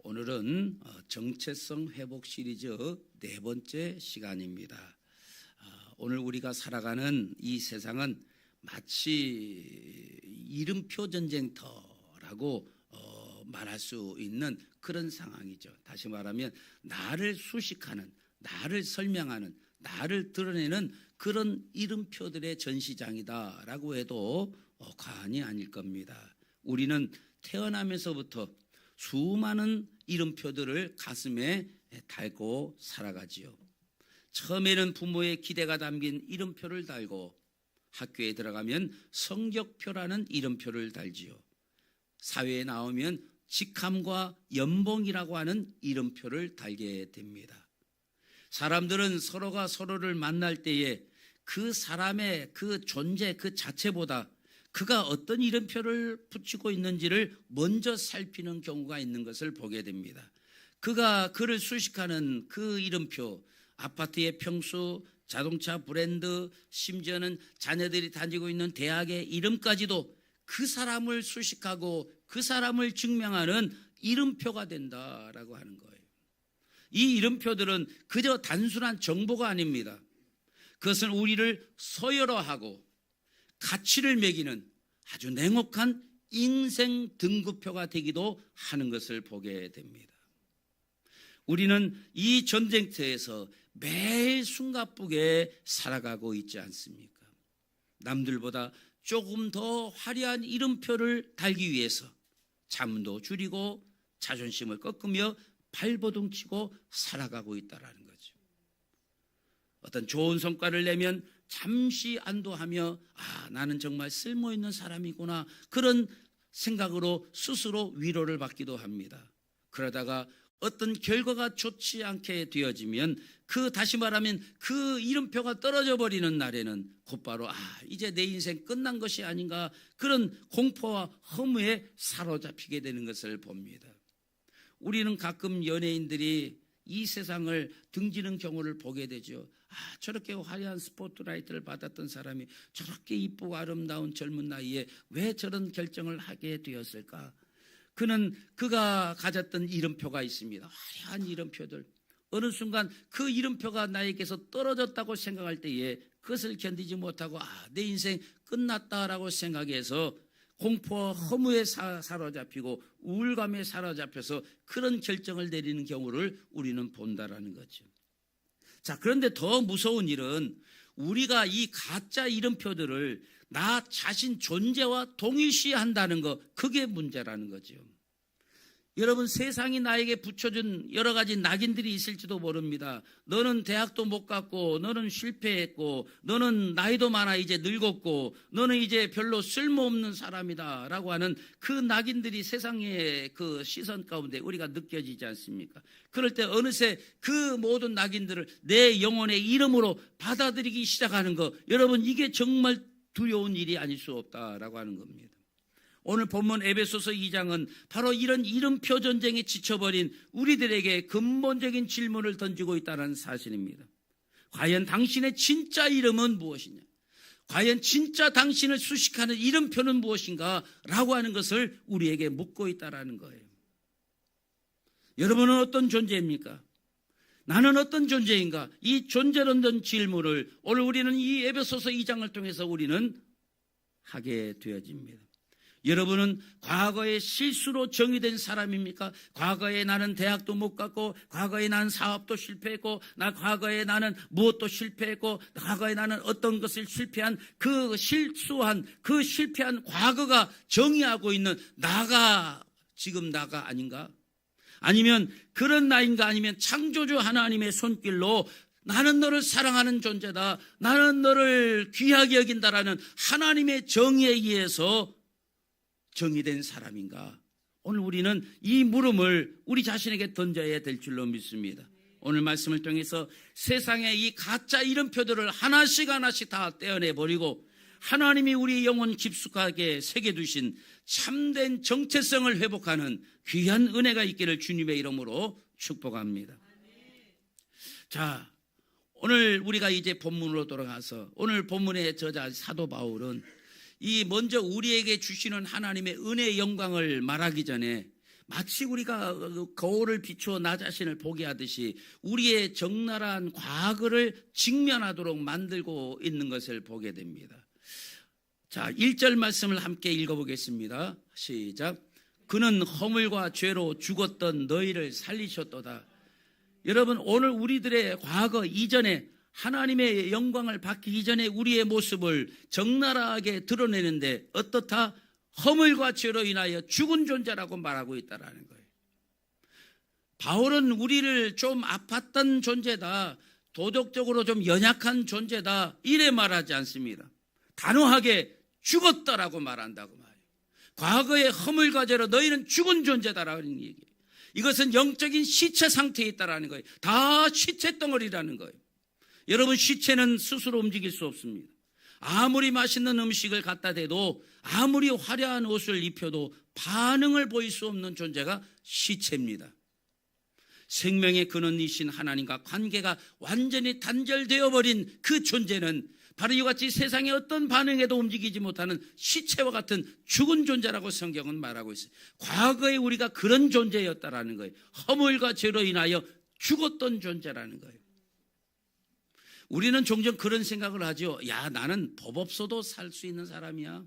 오늘은 정체성 회복 시리즈 네 번째 시간입니다. 오늘 우리가 살아가는 이 세상은 마치 이름표 전쟁터라고 말할 수 있는 그런 상황이죠. 다시 말하면 나를 수식하는, 나를 설명하는, 나를 드러내는 그런 이름표들의 전시장이다라고 해도 과언이 아닐 겁니다. 우리는 태어나면서부터 수많은 이름표들을 가슴에 달고 살아가지요. 처음에는 부모의 기대가 담긴 이름표를 달고 학교에 들어가면 성적표라는 이름표를 달지요. 사회에 나오면 직함과 연봉이라고 하는 이름표를 달게 됩니다. 사람들은 서로가 서로를 만날 때에 그 사람의 그 존재 그 자체보다 그가 어떤 이름표를 붙이고 있는지를 먼저 살피는 경우가 있는 것을 보게 됩니다. 그가 그를 수식하는 그 이름표, 아파트의 평수, 자동차 브랜드, 심지어는 자녀들이 다니고 있는 대학의 이름까지도 그 사람을 수식하고 그 사람을 증명하는 이름표가 된다라고 하는 거예요. 이 이름표들은 그저 단순한 정보가 아닙니다. 그것은 우리를 서열화하고 가치를 매기는 아주 냉혹한 인생 등급표가 되기도 하는 것을 보게 됩니다. 우리는 이 전쟁터에서 매일 숨가쁘게 살아가고 있지 않습니까? 남들보다 조금 더 화려한 이름표를 달기 위해서 잠도 줄이고 자존심을 꺾으며 발버둥 치고 살아가고 있다는 거죠. 어떤 좋은 성과를 내면 잠시 안도하며 나는 정말 쓸모있는 사람이구나 그런 생각으로 스스로 위로를 받기도 합니다. 그러다가 어떤 결과가 좋지 않게 되어지면 다시 말하면 그 이름표가 떨어져 버리는 날에는 곧바로 이제 내 인생 끝난 것이 아닌가 그런 공포와 허무에 사로잡히게 되는 것을 봅니다. 우리는 가끔 연예인들이 이 세상을 등지는 경우를 보게 되죠. 저렇게 화려한 스포트라이트를 받았던 사람이 저렇게 이쁘고 아름다운 젊은 나이에 왜 저런 결정을 하게 되었을까? 그가 가졌던 이름표가 있습니다. 화려한 이름표들. 어느 순간 그 이름표가 나에게서 떨어졌다고 생각할 때에 그것을 견디지 못하고 내 인생 끝났다라고 생각해서 공포와 허무에 사로잡히고 우울감에 사로잡혀서 그런 결정을 내리는 경우를 우리는 본다라는 거죠. 자, 그런데 더 무서운 일은 우리가 이 가짜 이름표들을 나 자신 존재와 동일시한다는 것, 그게 문제라는 거죠. 여러분, 세상이 나에게 붙여준 여러 가지 낙인들이 있을지도 모릅니다. 너는 대학도 못 갔고, 너는 실패했고, 너는 나이도 많아 이제 늙었고, 너는 이제 별로 쓸모없는 사람이다 라고 하는 그 낙인들이 세상의 그 시선 가운데 우리가 느껴지지 않습니까? 그럴 때 어느새 그 모든 낙인들을 내 영혼의 이름으로 받아들이기 시작하는 것, 여러분 이게 정말 두려운 일이 아닐 수 없다라고 하는 겁니다. 오늘 본문 에베소서 2장은 바로 이런 이름표 전쟁에 지쳐버린 우리들에게 근본적인 질문을 던지고 있다는 사실입니다. 과연 당신의 진짜 이름은 무엇이냐? 과연 진짜 당신을 수식하는 이름표는 무엇인가? 라고 하는 것을 우리에게 묻고 있다는 거예요. 여러분은 어떤 존재입니까? 나는 어떤 존재인가? 이 존재론던 질문을 오늘 우리는 이 에베소서 2장을 통해서 우리는 하게 되어집니다. 여러분은 과거에 실수로 정의된 사람입니까? 과거에 나는 대학도 못 갔고, 과거에 나는 사업도 실패했고, 과거에 나는 무엇도 실패했고, 과거에 나는 어떤 것을 실패한 그 실패한 과거가 정의하고 있는 지금 나가 아닌가? 아니면 그런 나인가? 아니면 창조주 하나님의 손길로 나는 너를 사랑하는 존재다, 나는 너를 귀하게 여긴다라는 하나님의 정의에 의해서 정의된 사람인가? 오늘 우리는 이 물음을 우리 자신에게 던져야 될 줄로 믿습니다. 오늘 말씀을 통해서 세상의 이 가짜 이름표들을 하나씩 다 떼어내버리고 하나님이 우리 영혼 깊숙하게 새겨두신 참된 정체성을 회복하는 귀한 은혜가 있기를 주님의 이름으로 축복합니다. 자, 오늘 우리가 이제 본문으로 돌아가서 오늘 본문의 저자 사도 바울은 이 먼저 우리에게 주시는 하나님의 은혜의 영광을 말하기 전에 마치 우리가 거울을 비추어 나 자신을 보게 하듯이 우리의 적나라한 과거를 직면하도록 만들고 있는 것을 보게 됩니다. 자, 1절 말씀을 함께 읽어보겠습니다. 시작. 그는 허물과 죄로 죽었던 너희를 살리셨도다. 여러분, 오늘 우리들의 과거 이전에 하나님의 영광을 받기 이전에 우리의 모습을 적나라하게 드러내는데 어떻다? 허물과 죄로 인하여 죽은 존재라고 말하고 있다는 거예요. 바울은 우리를 좀 아팠던 존재다, 도덕적으로 좀 연약한 존재다, 이래 말하지 않습니다. 단호하게 죽었다라고 말한다고 말해요. 과거의 허물과 죄로 너희는 죽은 존재다라는 얘기예요. 이것은 영적인 시체 상태에 있다라는 거예요. 다 시체 덩어리라는 거예요. 여러분, 시체는 스스로 움직일 수 없습니다. 아무리 맛있는 음식을 갖다 대도, 아무리 화려한 옷을 입혀도 반응을 보일 수 없는 존재가 시체입니다. 생명의 근원이신 하나님과 관계가 완전히 단절되어 버린 그 존재는 바로 이와 같이 세상의 어떤 반응에도 움직이지 못하는 시체와 같은 죽은 존재라고 성경은 말하고 있어요. 과거에 우리가 그런 존재였다라는 거예요. 허물과 죄로 인하여 죽었던 존재라는 거예요. 우리는 종종 그런 생각을 하죠. 야, 나는 법 없어도 살 수 있는 사람이야.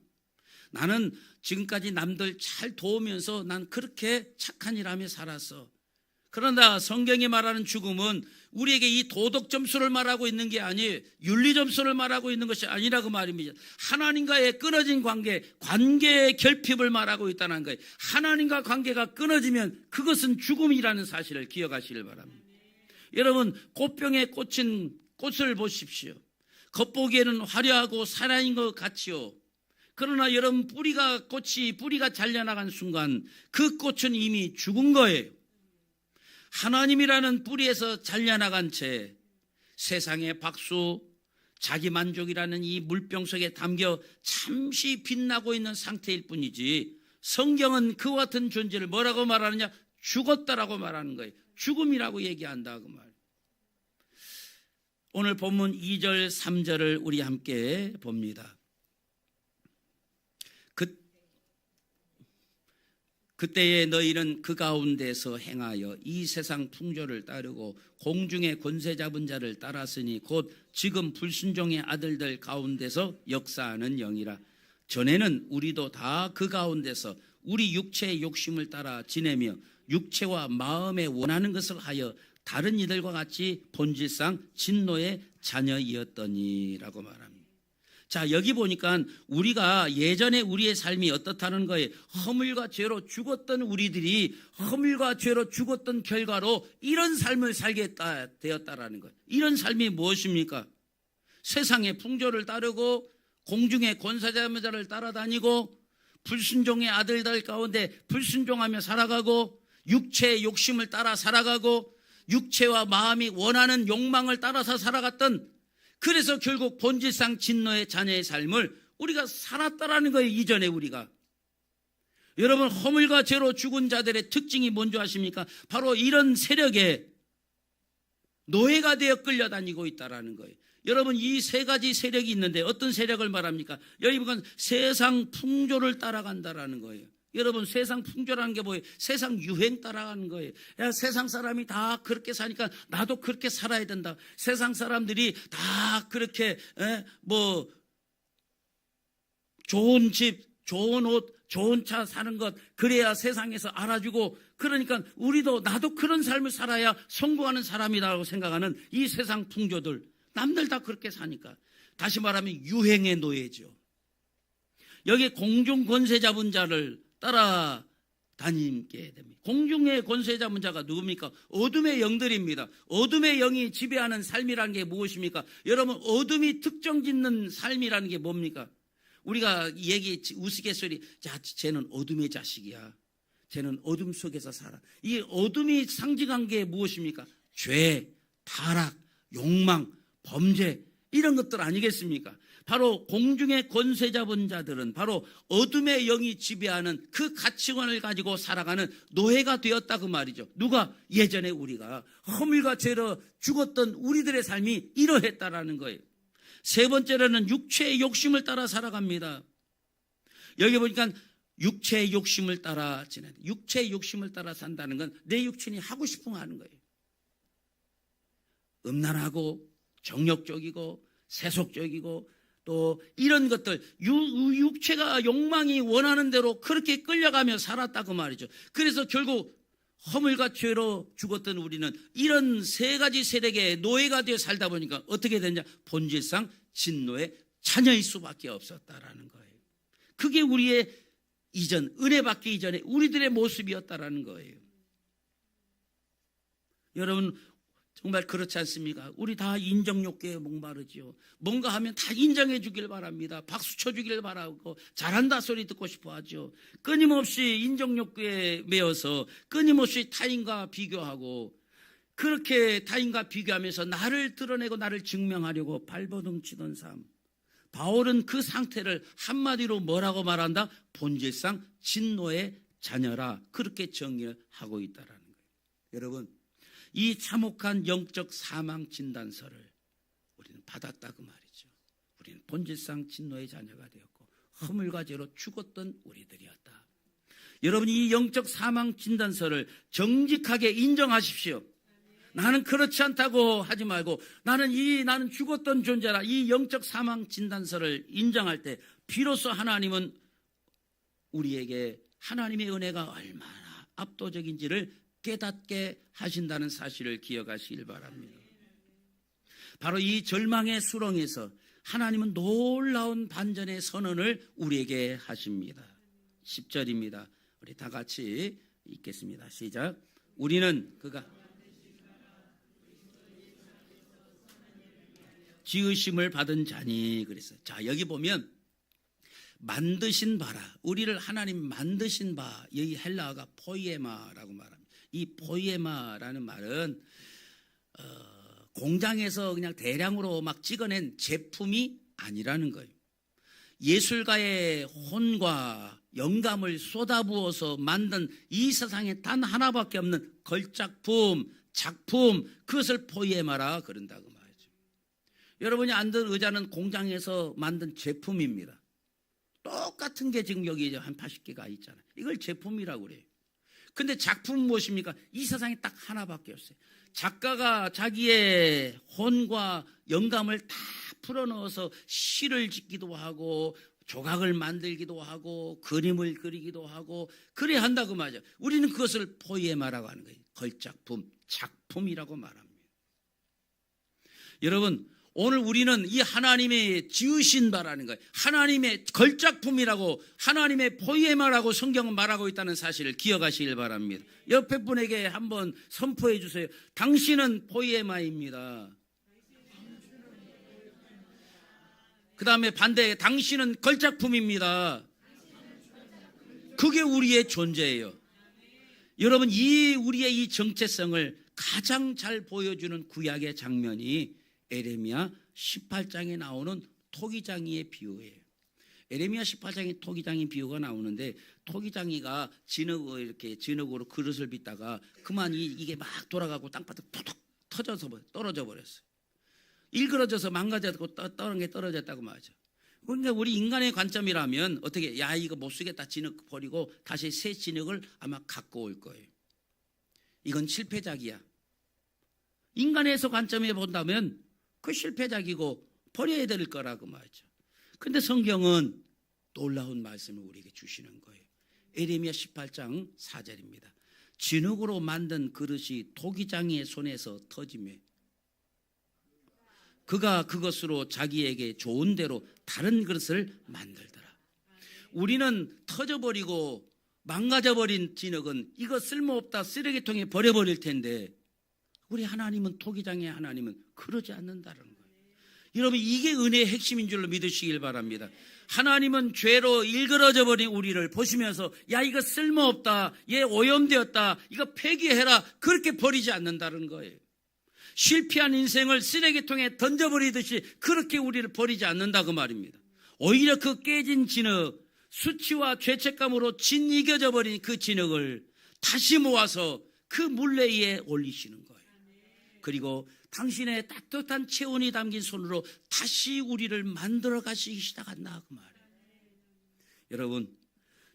나는 지금까지 남들 잘 도우면서 난 그렇게 착한 일 하며 살았어. 그러나 성경이 말하는 죽음은 우리에게 이 도덕 점수를 말하고 있는 게 아니에요. 윤리 점수를 말하고 있는 것이 아니라고 말입니다. 하나님과의 끊어진 관계의 결핍을 말하고 있다는 거예요. 하나님과 관계가 끊어지면 그것은 죽음이라는 사실을 기억하시길 바랍니다. 여러분, 꽃병에 꽂힌 꽃을 보십시오. 겉보기에는 화려하고 살아있는 것 같지요. 그러나 여러분, 뿌리가 잘려나간 순간 그 꽃은 이미 죽은 거예요. 하나님이라는 뿌리에서 잘려나간 채 세상의 박수, 자기 만족이라는 이 물병 속에 담겨 잠시 빛나고 있는 상태일 뿐이지, 성경은 그와 같은 존재를 뭐라고 말하느냐? 죽었다라고 말하는 거예요. 죽음이라고 얘기한다고 말이에요. 오늘 본문 2절, 3절을 우리 함께 봅니다. 그때에 너희는 그 가운데서 행하여 이 세상 풍조를 따르고 공중의 권세 잡은 자를 따랐으니 곧 지금 불순종의 아들들 가운데서 역사하는 영이라. 전에는 우리도 다 그 가운데서 우리 육체의 욕심을 따라 지내며 육체와 마음에 원하는 것을 하여 다른 이들과 같이 본질상 진노의 자녀이었더니라고 말합니다. 자, 여기 보니까 우리가 예전에 우리의 삶이 어떻다는 거예요. 허물과 죄로 죽었던 우리들이 허물과 죄로 죽었던 결과로 이런 삶을 살게 되었다라는 거예요. 이런 삶이 무엇입니까? 세상의 풍조를 따르고 공중의 권세자를 따라다니고 불순종의 아들들 가운데 불순종하며 살아가고 육체의 욕심을 따라 살아가고 육체와 마음이 원하는 욕망을 따라서 살아갔던, 그래서 결국 본질상 진노의 자녀의 삶을 우리가 살았다라는 거예요. 이전에 우리가. 여러분, 허물과 죄로 죽은 자들의 특징이 뭔지 아십니까? 바로 이런 세력에 노예가 되어 끌려다니고 있다라는 거예요. 여러분, 이 세 가지 세력이 있는데 어떤 세력을 말합니까? 여기 보면 세상 풍조를 따라간다라는 거예요. 여러분, 세상 풍조라는 게 뭐예요? 세상 유행 따라가는 거예요. 야, 세상 사람이 다 그렇게 사니까 나도 그렇게 살아야 된다. 세상 사람들이 다 그렇게 좋은 집, 좋은 옷, 좋은 차 사는 것, 그래야 세상에서 알아주고, 그러니까 우리도 나도 그런 삶을 살아야 성공하는 사람이라고 생각하는 이 세상 풍조들, 남들 다 그렇게 사니까 다시 말하면 유행의 노예죠. 여기 공중 권세 잡은 자를 따라다니게 됩니다. 공중의 권세 잡은 자가 누굽니까? 어둠의 영들입니다. 어둠의 영이 지배하는 삶이라는 게 무엇입니까? 여러분, 어둠이 특정 짓는 삶이라는 게 뭡니까? 우리가 우스갯소리, 자, 쟤는 어둠의 자식이야. 쟤는 어둠 속에서 살아. 이 어둠이 상징한 게 무엇입니까? 죄, 타락, 욕망, 범죄, 이런 것들 아니겠습니까? 바로 공중의 권세 잡은 자들은 바로 어둠의 영이 지배하는 그 가치관을 가지고 살아가는 노예가 되었다, 그 말이죠. 누가? 예전에 우리가 허물과 죄로 죽었던 우리들의 삶이 이러했다라는 거예요. 세 번째로는 육체의 욕심을 따라 살아갑니다. 여기 보니까 육체의 욕심을 따라 지내. 육체의 욕심을 따라 산다는 건 내 육신이 하고 싶은 거 하는 거예요. 음란하고 정욕적이고 세속적이고 또 이런 것들, 육체가 욕망이 원하는 대로 그렇게 끌려가며 살았다고 말이죠. 그래서 결국 허물과 죄로 죽었던 우리는 이런 세 가지 세력의 노예가 되어 살다 보니까 어떻게 되냐? 본질상 진노의 자녀일 수밖에 없었다라는 거예요. 그게 우리의 이전, 은혜 받기 이전에 우리들의 모습이었다라는 거예요. 여러분 정말 그렇지 않습니까? 우리 다 인정욕구에 목마르지요. 뭔가 하면 다 인정해 주길 바랍니다. 박수 쳐 주길 바라고 잘한다 소리 듣고 싶어 하죠. 끊임없이 인정욕구에 매여서 끊임없이 타인과 비교하고 그렇게 타인과 비교하면서 나를 드러내고 나를 증명하려고 발버둥치던 삶. 바울은 그 상태를 한마디로 뭐라고 말한다? 본질상 진노의 자녀라, 그렇게 정의를 하고 있다라는 거예요. 여러분, 이 참혹한 영적 사망 진단서를 우리는 받았다고 말이죠. 우리는 본질상 진노의 자녀가 되었고 허물과 죄로 죽었던 우리들이었다. 여러분, 이 영적 사망 진단서를 정직하게 인정하십시오. 나는 그렇지 않다고 하지 말고 나는 죽었던 존재라. 이 영적 사망 진단서를 인정할 때 비로소 하나님은 우리에게 하나님의 은혜가 얼마나 압도적인지를 깨닫게 하신다는 사실을 기억하시길 바랍니다. 바로 이 절망의 수렁에서 하나님은 놀라운 반전의 선언을 우리에게 하십니다. 10절입니다. 우리 다 같이 읽겠습니다. 시작. 우리는 그가 지으심을 받은 자니 그랬어요. 자, 여기 보면 만드신 바라, 우리를 하나님 만드신 바, 여기 헬라어가 포이에마라고 말합니다. 이 포이에마라는 말은 공장에서 그냥 대량으로 막 찍어낸 제품이 아니라는 거예요. 예술가의 혼과 영감을 쏟아부어서 만든 이 세상에 단 하나밖에 없는 걸작품, 작품, 그것을 포이에마라 그런다고 말이죠. 여러분이 앉은 의자는 공장에서 만든 제품입니다. 똑같은 게 지금 여기 한 80개가 있잖아요. 이걸 제품이라고 그래요. 근데 작품은 무엇입니까? 이 세상에 딱 하나밖에 없어요. 작가가 자기의 혼과 영감을 다 풀어넣어서 시를 짓기도 하고 조각을 만들기도 하고 그림을 그리기도 하고 그래야 한다고 말이죠. 우리는 그것을 포이에마라고 하는 거예요. 걸작품, 작품이라고 말합니다. 여러분, 오늘 우리는 이 하나님의 지으신 바라는 거예요. 하나님의 걸작품이라고, 하나님의 포이에마라고 성경은 말하고 있다는 사실을 기억하시길 바랍니다. 옆에 분에게 한번 선포해 주세요. 당신은 포이에마입니다. 그 다음에 반대에 당신은 걸작품입니다. 그게 우리의 존재예요. 여러분, 이 우리의 이 정체성을 가장 잘 보여주는 구약의 장면이 에레미야 18장에 나오는 토기장이의 비유예요. 에레미야 18장에 토기장이 비유가 나오는데 토기장이가 이렇게 진흙으로 그릇을 빚다가 그만 이게 막 돌아가고 땅바닥 툭툭 터져서 떨어져 버렸어요. 일그러져서 망가졌고 떨어졌다고 말하죠. 그러니까 우리 인간의 관점이라면 어떻게, 이거 못 쓰겠다, 진흙 버리고 다시 새 진흙을 아마 갖고 올 거예요. 이건 실패작이야. 인간에서 관점에 본다면 그 실패작이고 버려야 될 거라고 말이죠. 그런데 성경은 놀라운 말씀을 우리에게 주시는 거예요. 에레미야 18장 4절입니다. 진흙으로 만든 그릇이 토기장이의 손에서 터지며 그가 그것으로 자기에게 좋은 대로 다른 그릇을 만들더라. 우리는 터져버리고 망가져버린 진흙은 이거 쓸모없다, 쓰레기통에 버려버릴 텐데 우리 하나님은, 토기장의 하나님은 그러지 않는다는 거예요. 여러분, 이게 은혜의 핵심인 줄로 믿으시길 바랍니다. 하나님은 죄로 일그러져 버린 우리를 보시면서 이거 쓸모없다, 얘 오염되었다, 이거 폐기해라, 그렇게 버리지 않는다는 거예요. 실패한 인생을 쓰레기통에 던져버리듯이 그렇게 우리를 버리지 않는다고 말입니다. 오히려 그 깨진 진흙, 수치와 죄책감으로 짓이겨져 버린 그 진흙을 다시 모아서 그 물레 위에 올리시는 거예요. 그리고 당신의 따뜻한 체온이 담긴 손으로 다시 우리를 만들어 가시기 시작한다 그 말이에요. 여러분,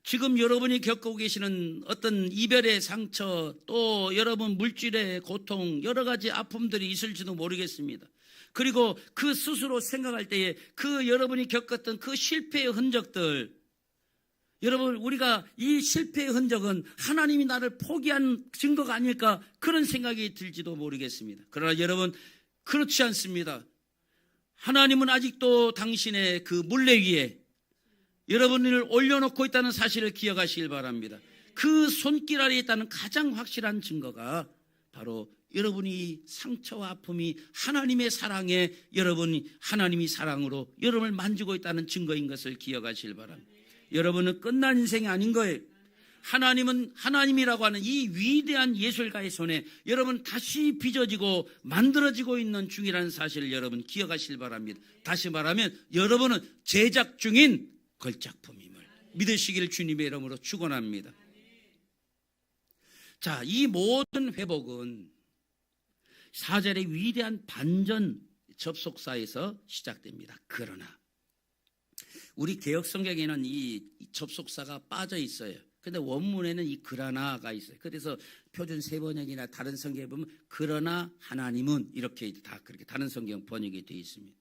지금 여러분이 겪고 계시는 어떤 이별의 상처, 또 여러분 물질의 고통, 여러 가지 아픔들이 있을지도 모르겠습니다. 그리고 그 스스로 생각할 때에 그 여러분이 겪었던 그 실패의 흔적들, 여러분 우리가 이 실패의 흔적은 하나님이 나를 포기한 증거가 아닐까, 그런 생각이 들지도 모르겠습니다. 그러나 여러분, 그렇지 않습니다. 하나님은 아직도 당신의 그 물레 위에 여러분을 올려놓고 있다는 사실을 기억하시길 바랍니다. 그 손길 아래에 있다는 가장 확실한 증거가 바로 여러분이 상처와 아픔이 하나님의 사랑에, 여러분이 하나님이 사랑으로 여러분을 만지고 있다는 증거인 것을 기억하시길 바랍니다. 여러분은 끝난 인생이 아닌 거예요. 하나님은, 하나님이라고 하는 이 위대한 예술가의 손에 여러분 다시 빚어지고 만들어지고 있는 중이라는 사실을 여러분 기억하시길 바랍니다. 다시 말하면 여러분은 제작 중인 걸작품임을 믿으시기를 주님의 이름으로 축원합니다. 자, 이 모든 회복은 4절의 위대한 반전 접속사에서 시작됩니다. 그러나 우리 개역 성경에는 이 접속사가 빠져 있어요. 근데 원문에는 이 그러나가 있어요. 그래서 표준 세번역이나 다른 성경에 보면 그러나 하나님은 이렇게 다 그렇게 다른 성경 번역이 되어 있습니다.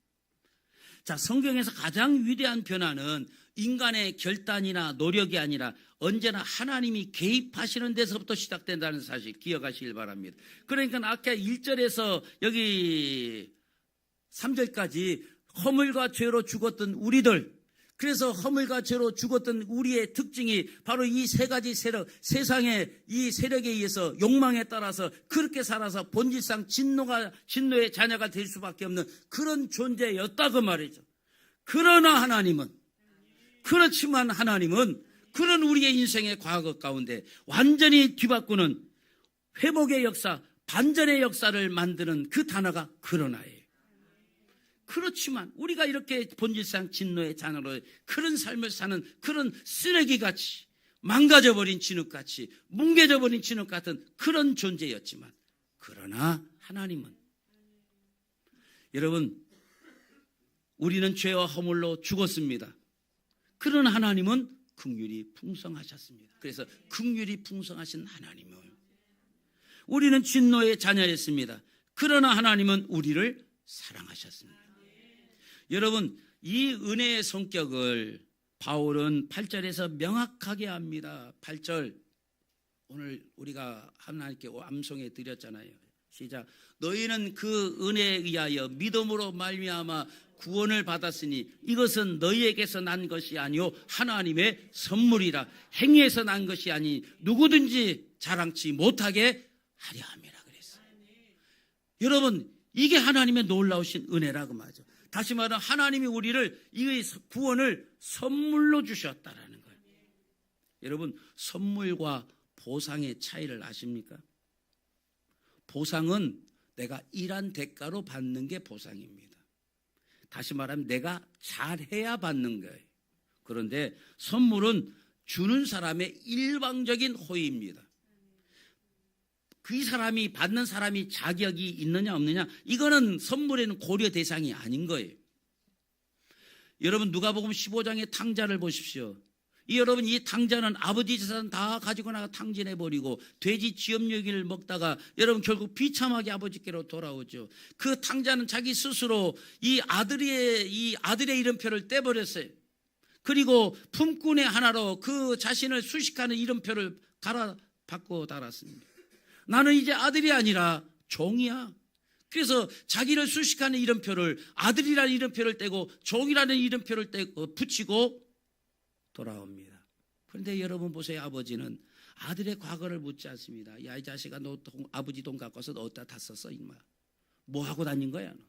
자, 성경에서 가장 위대한 변화는 인간의 결단이나 노력이 아니라 언제나 하나님이 개입하시는 데서부터 시작된다는 사실 기억하시길 바랍니다. 그러니까 아까 1절에서 여기 3절까지 허물과 죄로 죽었던 우리들, 그래서 허물과 죄로 죽었던 우리의 특징이 바로 이 세 가지 세력, 세상의 이 세력에 의해서 욕망에 따라서 그렇게 살아서 본질상 진노의 자녀가 될 수밖에 없는 그런 존재였다고 말이죠. 그러나 하나님은, 그렇지만 하나님은 그런 우리의 인생의 과거 가운데 완전히 뒤바꾸는 회복의 역사, 반전의 역사를 만드는 그 단어가 그러나예요. 그렇지만 우리가 이렇게 본질상 진노의 자녀로 그런 삶을 사는 그런 쓰레기같이 망가져버린 진흙같이 뭉개져버린 진흙 같은 그런 존재였지만, 그러나 하나님은, 여러분 우리는 죄와 허물로 죽었습니다. 그러나 하나님은 긍휼이 풍성하셨습니다. 그래서 긍휼이 풍성하신 하나님은, 우리는 진노의 자녀였습니다. 그러나 하나님은 우리를 사랑하셨습니다. 여러분, 이 은혜의 성격을 바울은 8절에서 명확하게 합니다. 8절, 오늘 우리가 하나님께 암송해 드렸잖아요. 시작. 너희는 그 은혜에 의하여 믿음으로 말미암아 구원을 받았으니 이것은 너희에게서 난 것이 아니요 하나님의 선물이라. 행위에서 난 것이 아니 누구든지 자랑치 못하게 하려 함이라 그랬어요. 여러분, 이게 하나님의 놀라우신 은혜라고 말이죠. 다시 말하면 하나님이 우리를 이 구원을 선물로 주셨다라는 거예요. 여러분, 선물과 보상의 차이를 아십니까? 보상은 내가 일한 대가로 받는 게 보상입니다. 다시 말하면 내가 잘해야 받는 거예요. 그런데 선물은 주는 사람의 일방적인 호의입니다. 그 사람이 받는 사람이 자격이 있느냐 없느냐, 이거는 선물에는 고려 대상이 아닌 거예요. 여러분, 누가복음 15장의 탕자를 보십시오. 여러분, 이 탕자는 아버지 재산 다 가지고 나가 탕진해버리고 돼지 쥐염려기를 먹다가 여러분 결국 비참하게 아버지께로 돌아오죠. 그 탕자는 자기 스스로 이 아들의 이름표를 떼버렸어요. 그리고 품꾼의 하나로 그 자신을 수식하는 이름표를 바꿔 달았습니다. 나는 이제 아들이 아니라 종이야. 그래서 자기를 수식하는 이름표를, 아들이라는 이름표를 떼고 종이라는 이름표를 떼고 붙이고 돌아옵니다. 그런데 여러분 보세요. 아버지는 아들의 과거를 묻지 않습니다. 야, 이 자식아, 너 아버지 돈 갖고 와서 너 어디다 다 썼어? 임마, 뭐 하고 다닌 거야 너?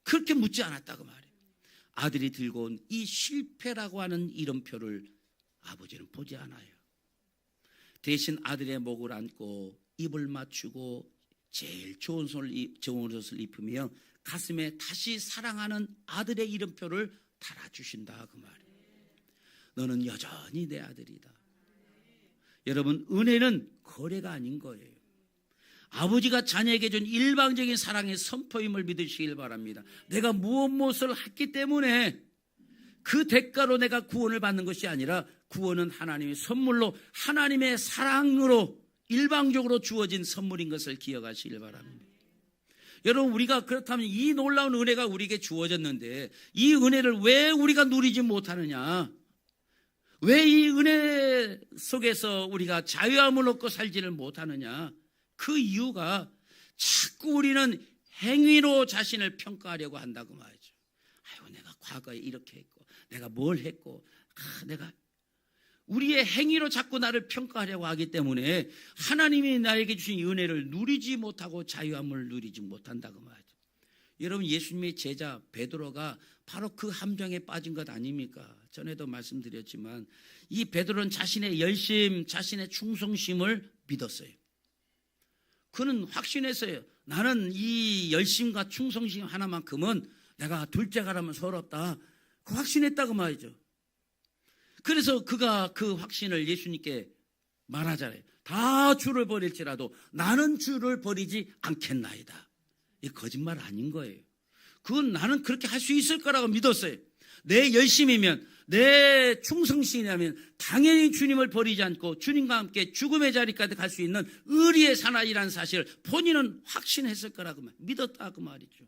그렇게 묻지 않았다고 말해요. 아들이 들고 온 이 실패라고 하는 이름표를 아버지는 보지 않아요. 대신 아들의 목을 안고 입을 맞추고 제일 좋은 옷을 입으며 가슴에 다시 사랑하는 아들의 이름표를 달아주신다 그 말이에요. 너는 여전히 내 아들이다. 여러분, 은혜는 거래가 아닌 거예요. 아버지가 자녀에게 준 일방적인 사랑의 선포임을 믿으시길 바랍니다. 내가 무엇을 했기 때문에 그 대가로 내가 구원을 받는 것이 아니라 구원은 하나님의 선물로 하나님의 사랑으로 일방적으로 주어진 선물인 것을 기억하시길 바랍니다. 여러분, 우리가 그렇다면 이 놀라운 은혜가 우리에게 주어졌는데 이 은혜를 왜 우리가 누리지 못하느냐? 왜 이 은혜 속에서 우리가 자유함을 얻고 살지를 못하느냐? 그 이유가 자꾸 우리는 행위로 자신을 평가하려고 한다고 말이죠. 아이고, 내가 과거에 이렇게 했고 내가 뭘 했고 내가 우리의 행위로 자꾸 나를 평가하려고 하기 때문에 하나님이 나에게 주신 은혜를 누리지 못하고 자유함을 누리지 못한다고 말이죠. 여러분, 예수님의 제자 베드로가 바로 그 함정에 빠진 것 아닙니까? 전에도 말씀드렸지만 이 베드로는 자신의 열심, 자신의 충성심을 믿었어요. 그는 확신했어요. 나는 이 열심과 충성심 하나만큼은 내가 둘째가라면 서럽다. 그 확신했다고 말이죠. 그래서 그가 그 확신을 예수님께 말하잖아요. 다 주를 버릴지라도 나는 주를 버리지 않겠나이다. 이 거짓말 아닌 거예요. 그건 나는 그렇게 할 수 있을 거라고 믿었어요. 내 열심이면, 내 충성심이라면 당연히 주님을 버리지 않고 주님과 함께 죽음의 자리까지 갈 수 있는 의리의 사나이라는 사실을 본인은 확신했을 거라고 믿었다고 말이죠.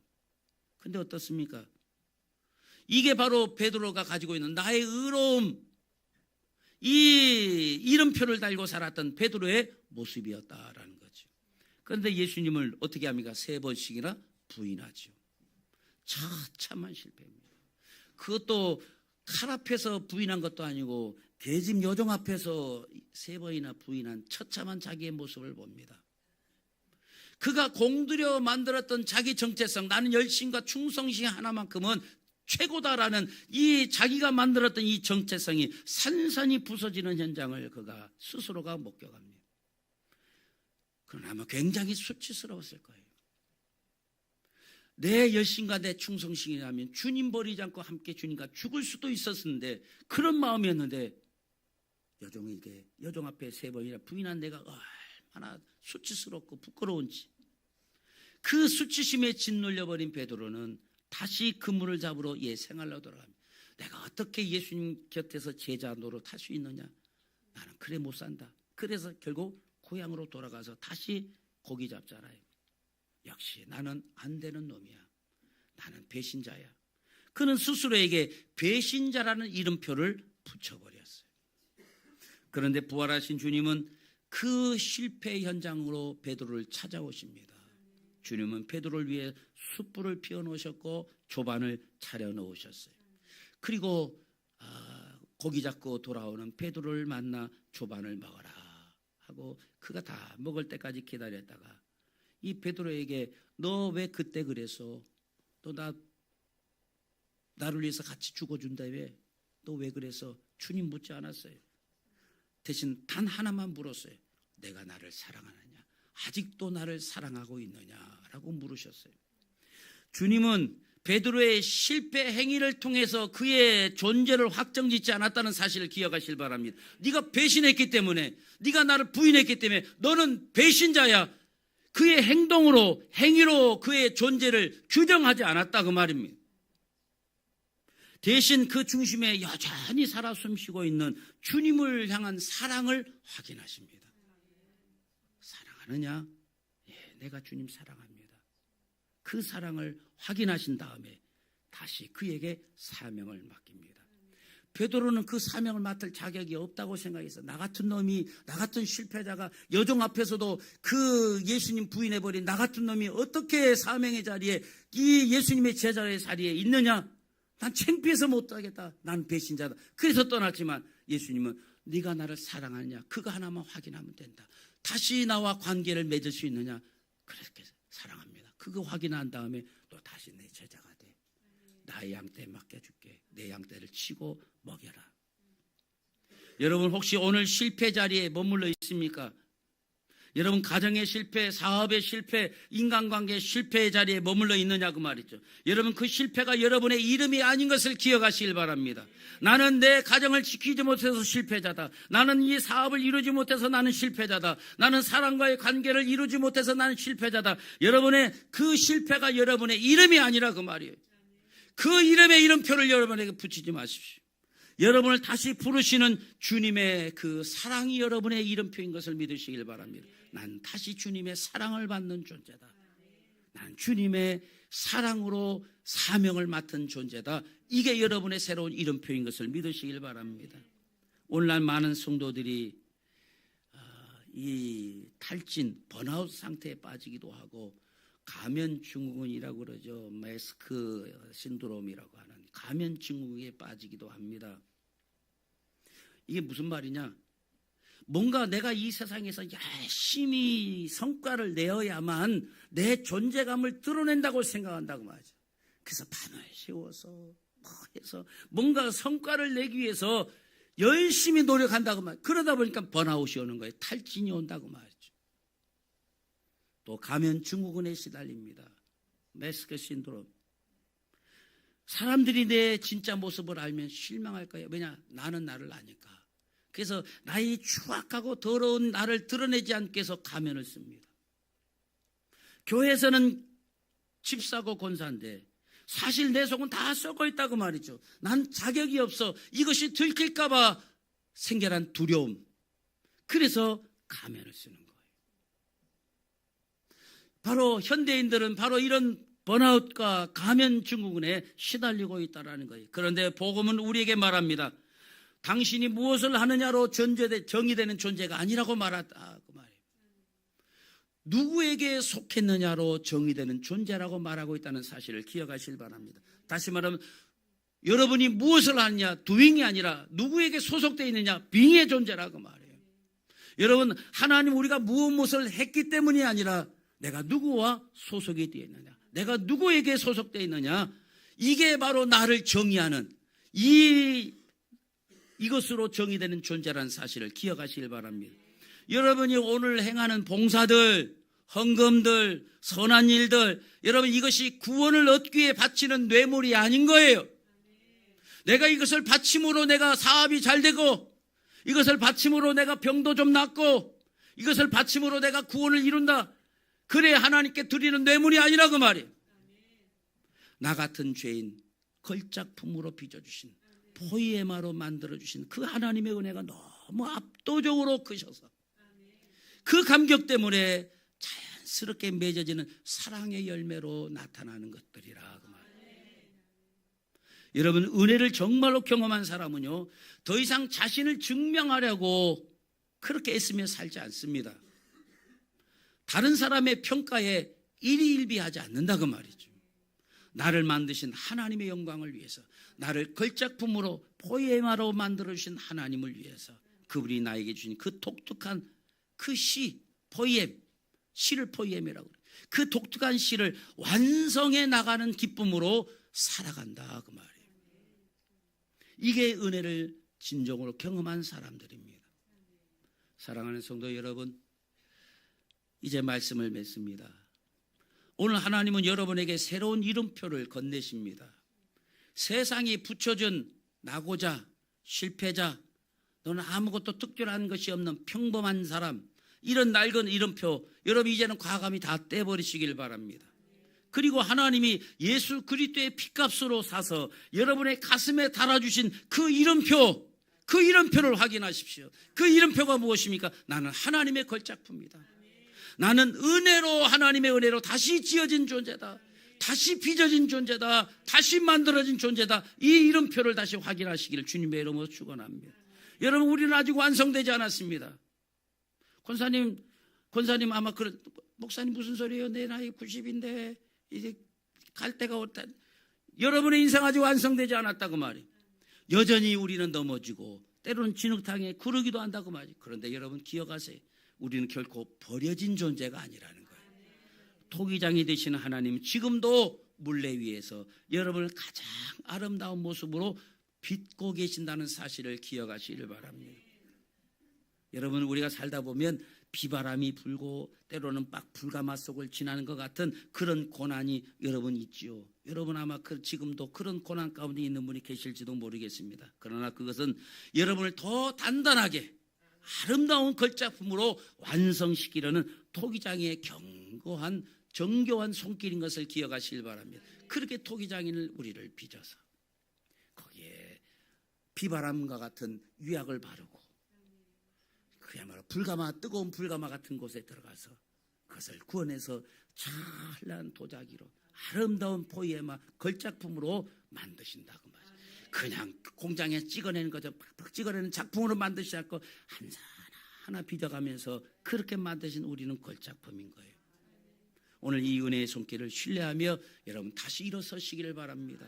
근데 어떻습니까? 이게 바로 베드로가 가지고 있는 나의 의로움, 이 이름표를 달고 살았던 베드로의 모습이었다라는 거죠. 그런데 예수님을 어떻게 합니까? 3번씩이나 부인하죠. 처참한 실패입니다. 그것도 칼 앞에서 부인한 것도 아니고 대집 여종 앞에서 3번이나 부인한 처참한 자기의 모습을 봅니다. 그가 공들여 만들었던 자기 정체성, 나는 열심과 충성심 하나만큼은 최고다라는 이 자기가 만들었던 이 정체성이 산산이 부서지는 현장을 그가 스스로가 목격합니다. 그러나 아마 굉장히 수치스러웠을 거예요. 내 열심과 내 충성심이라면 주님 버리지 않고 함께 주님과 죽을 수도 있었는데 그런 마음이었는데 여종에게 여종 앞에 3번이나 부인한 내가 얼마나 수치스럽고 부끄러운지 그 수치심에 짓눌려버린 베드로는 다시 그물을 잡으러 생활로 돌아갑니다. 내가 어떻게 예수님 곁에서 제자 노릇 할 수 있느냐? 나는 그래 못 산다. 그래서 결국 고향으로 돌아가서 다시 고기 잡잖아요. 역시 나는 안 되는 놈이야. 나는 배신자야. 그는 스스로에게 배신자라는 이름표를 붙여버렸어요. 그런데 부활하신 주님은 그 실패 현장으로 베드로를 찾아오십니다. 주님은 베드로를 위해 숯불을 피워놓으셨고 조반을 차려놓으셨어요. 그리고 고기 잡고 돌아오는 베드로를 만나 조반을 먹어라 하고 그가 다 먹을 때까지 기다렸다가 이 베드로에게 너 왜 그때 그래서 또 나를 위해서 같이 죽어준다며 너 왜 그래서 주님 묻지 않았어요. 대신 단 하나만 물었어요. 내가 나를 사랑하느냐? 아직도 나를 사랑하고 있느냐라고 물으셨어요. 주님은 베드로의 실패 행위를 통해서 그의 존재를 확정짓지 않았다는 사실을 기억하시길 바랍니다. 네가 배신했기 때문에, 네가 나를 부인했기 때문에 너는 배신자야. 그의 행동으로, 행위로 그의 존재를 규정하지 않았다 그 말입니다. 대신 그 중심에 여전히 살아 숨쉬고 있는 주님을 향한 사랑을 확인하십니다. 사랑하느냐? 예, 내가 주님 사랑합니다. 그 사랑을 확인하신 다음에 다시 그에게 사명을 맡깁니다. 베드로는 그 사명을 맡을 자격이 없다고 생각해서 나 같은 놈이, 나 같은 실패자가 여종 앞에서도 그 예수님 부인해버린 나 같은 놈이 어떻게 사명의 자리에, 이 예수님의 제자의 자리에 있느냐? 난 창피해서 못하겠다. 난 배신자다. 그래서 떠났지만 예수님은 네가 나를 사랑하느냐? 그거 하나만 확인하면 된다. 다시 나와 관계를 맺을 수 있느냐? 그렇게 사랑합니다. 그거 확인한 다음에 또 다시 내 제자가 돼. 나의 양떼 맡겨줄게. 내 양떼를 치고 먹여라. 여러분 혹시 오늘 실패 자리에 머물러 있습니까? 여러분 가정의 실패, 사업의 실패, 인간관계의 실패의 자리에 머물러 있느냐 그 말이죠. 여러분 그 실패가 여러분의 이름이 아닌 것을 기억하시길 바랍니다. 나는 내 가정을 지키지 못해서 실패자다. 나는 이 사업을 이루지 못해서 나는 실패자다. 나는 사람과의 관계를 이루지 못해서 나는 실패자다. 여러분의 그 실패가 여러분의 이름이 아니라 그 말이에요. 그 이름의 이름표를 여러분에게 붙이지 마십시오. 여러분을 다시 부르시는 주님의 그 사랑이 여러분의 이름표인 것을 믿으시길 바랍니다. 난 다시 주님의 사랑을 받는 존재다. 난 주님의 사랑으로 사명을 맡은 존재다. 이게 여러분의 새로운 이름표인 것을 믿으시길 바랍니다. 오늘날 많은 성도들이 이 탈진, 번아웃 상태에 빠지기도 하고 가면증후군이라고 그러죠. 마스크 신드롬이라고 하는 가면증후군에 빠지기도 합니다. 이게 무슨 말이냐? 뭔가 내가 이 세상에서 열심히 성과를 내어야만 내 존재감을 드러낸다고 생각한다고 말이죠. 그래서 밤을 새워서 해서 뭔가 성과를 내기 위해서 열심히 노력한다고 말이죠. 그러다 보니까 번아웃이 오는 거예요. 탈진이 온다고 말이죠. 또 가면증후군에 시달립니다. 마스크 신드롬. 사람들이 내 진짜 모습을 알면 실망할 거예요. 왜냐? 나는 나를 아니까. 그래서 나의 추악하고 더러운 나를 드러내지 않기 위해서 가면을 씁니다. 교회에서는 집사고 권사인데 사실 내 속은 다 썩어 있다고 말이죠. 난 자격이 없어. 이것이 들킬까 봐 생겨난 두려움. 그래서 가면을 쓰는 거예요. 바로 현대인들은 바로 이런 번아웃과 가면증후군에 시달리고 있다는 거예요. 그런데 복음은 우리에게 말합니다. 당신이 무엇을 하느냐로 정의되는 존재가 아니라고 말하다고 말해요. 누구에게 속했느냐로 정의되는 존재라고 말하고 있다는 사실을 기억하시길 바랍니다. 다시 말하면 여러분이 무엇을 하느냐, doing이 아니라 누구에게 소속되어 있느냐, being의 존재라고 말해요. 여러분, 하나님 우리가 무엇을 했기 때문이 아니라 내가 누구와 소속이 되어 있느냐, 내가 누구에게 소속되어 있느냐, 이게 바로 나를 정의하는 이것으로 정의되는 존재라는 사실을 기억하시길 바랍니다. 여러분이 오늘 행하는 봉사들, 헌금들, 선한 일들, 여러분 이것이 구원을 얻기 위해 바치는 뇌물이 아닌 거예요. 내가 이것을 바침으로 내가 사업이 잘 되고, 이것을 바침으로 내가 병도 좀 낫고, 이것을 바침으로 내가 구원을 이룬다. 그래 하나님께 드리는 뇌물이 아니라 그 말이에요. 나 같은 죄인 걸작품으로 빚어주신, 포이에마로 만들어주신 그 하나님의 은혜가 너무 압도적으로 크셔서 그 감격 때문에 자연스럽게 맺어지는 사랑의 열매로 나타나는 것들이라 그 말이에요. 여러분, 은혜를 정말로 경험한 사람은요, 더 이상 자신을 증명하려고 그렇게 애쓰며 살지 않습니다. 다른 사람의 평가에 일희일비하지 않는다 그 말이죠. 나를 만드신 하나님의 영광을 위해서, 나를 걸작품으로 포에마로 만들어주신 하나님을 위해서, 그분이 나에게 주신 그 독특한 그 시, 포엠, 시를 포엠이라고 그래요. 그 독특한 시를 완성해 나가는 기쁨으로 살아간다 그 말이에요. 이게 은혜를 진정으로 경험한 사람들입니다. 사랑하는 성도 여러분, 이제 말씀을 맺습니다. 오늘 하나님은 여러분에게 새로운 이름표를 건네십니다. 세상이 붙여준 낙오자, 실패자, 너는 아무것도 특별한 것이 없는 평범한 사람, 이런 낡은 이름표, 여러분 이제는 과감히 다 떼버리시길 바랍니다. 그리고 하나님이 예수 그리스도의 피값으로 사서 여러분의 가슴에 달아주신 그 이름표, 그 이름표를 확인하십시오. 그 이름표가 무엇입니까? 나는 하나님의 걸작품이다. 나는 은혜로, 하나님의 은혜로 다시 지어진 존재다. 다시 빚어진 존재다. 다시 만들어진 존재다. 이 이름표를 다시 확인하시기를 주님의 이름으로 축원합니다. 여러분, 우리는 아직 완성되지 않았습니다. 권사님 아마 목사님 무슨 소리예요? 내 나이 90인데 이제 갈 때가 왔다. 여러분의 인생 아직 완성되지 않았다고 말이에요. 여전히 우리는 넘어지고 때로는 진흙탕에 구르기도 한다고 말이에요. 그런데 여러분 기억하세요. 우리는 결코 버려진 존재가 아니라는 거예요. 토기장이 되시는 하나님은 지금도 물레 위에서 여러분을 가장 아름다운 모습으로 빚고 계신다는 사실을 기억하시길 바랍니다. 여러분, 우리가 살다 보면 비바람이 불고 때로는 막 불가마 속을 지나는 것 같은 그런 고난이 여러분 있지요. 여러분 아마 지금도 그런 고난 가운데 있는 분이 계실지도 모르겠습니다. 그러나 그것은 여러분을 더 단단하게 아름다운 걸작품으로 완성시키려는 토기장의 견고한 정교한 손길인 것을 기억하시길 바랍니다. 그렇게 토기장인을 우리를 빚어서 거기에 비바람과 같은 유약을 바르고 그야말로 뜨거운 불가마 같은 곳에 들어가서 그것을 구원해서 찬란한 도자기로 아름다운 포에마 걸작품으로 만드신다고 말이에요. 그냥 공장에 찍어내는 거죠. 팍팍 찍어내는 작품으로 만드시지 않고 하나 빚어가면서 그렇게 만드신 우리는 걸작품인 거예요. 오늘 이 은혜의 손길을 신뢰하며 여러분 다시 일어서시기를 바랍니다.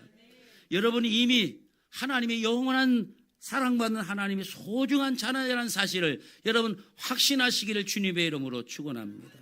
여러분이 이미 하나님의 영원한 사랑받는 하나님의 소중한 자녀라는 사실을 여러분 확신하시기를 주님의 이름으로 축원합니다.